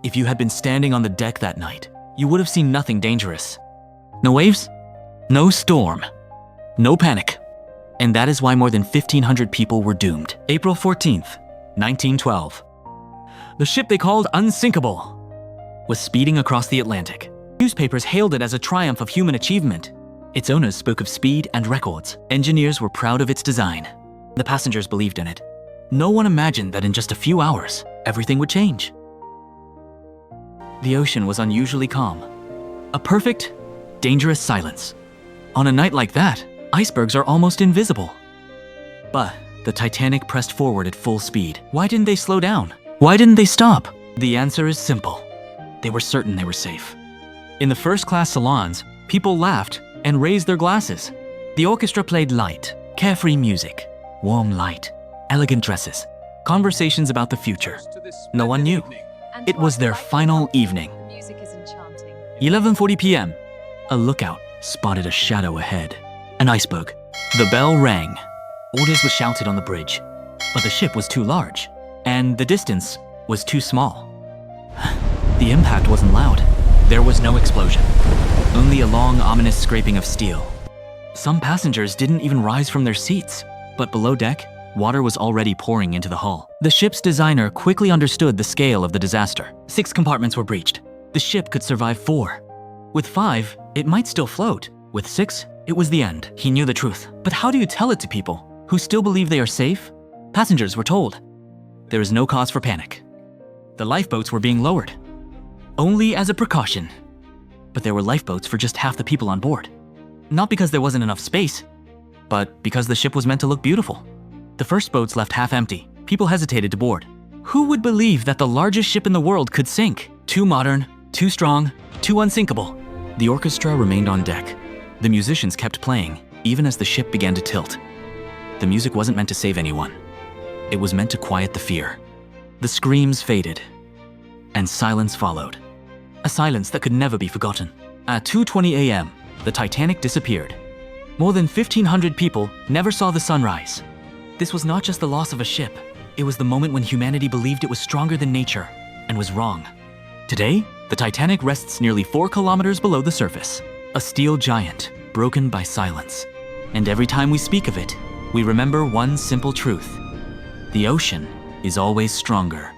If you had been standing on the deck that night, you would have seen nothing dangerous. No waves, no storm, no panic. And that is why more than 1,500 people were doomed. April 14th, 1912. The ship they called Unsinkable was speeding across the Atlantic. Newspapers hailed it as a triumph of human achievement. Its owners spoke of speed and records. Engineers were proud of its design. The passengers believed in it. No one imagined that in just a few hours, everything would change. The ocean was unusually calm. A perfect, dangerous silence. On a night like that, icebergs are almost invisible. But the Titanic pressed forward at full speed. Why didn't they slow down? Why didn't they stop? The answer is simple. They were certain they were safe. In the first-class salons, people laughed and raised their glasses. The orchestra played light, carefree music, warm light, elegant dresses, conversations about the future. No one knew. It was their final evening. 11:40 p.m. A lookout spotted a shadow ahead. An iceberg. The bell rang. Orders were shouted on the bridge. But the ship was too large, and the distance was too small. The impact wasn't loud. There was no explosion. Only a long, ominous scraping of steel. Some passengers didn't even rise from their seats, but below deck, water was already pouring into the hull. The ship's designer quickly understood the scale of the disaster. 6 compartments were breached. The ship could survive 4. With 5, it might still float. With 6, it was the end. He knew the truth. But how do you tell it to people who still believe they are safe? Passengers were told there is no cause for panic. The lifeboats were being lowered, only as a precaution. But there were lifeboats for just half the people on board. Not because there wasn't enough space, but because the ship was meant to look beautiful. The first boats left half empty. People hesitated to board. Who would believe that the largest ship in the world could sink? Too modern, too strong, too unsinkable. The orchestra remained on deck. The musicians kept playing, even as the ship began to tilt. The music wasn't meant to save anyone. It was meant to quiet the fear. The screams faded, and silence followed. A silence that could never be forgotten. At 2:20 a.m., the Titanic disappeared. More than 1,500 people never saw the sunrise. This was not just the loss of a ship. It was the moment when humanity believed it was stronger than nature and was wrong. Today, the Titanic rests nearly 4 kilometers below the surface. A steel giant, broken by silence. And every time we speak of it, we remember one simple truth. The ocean is always stronger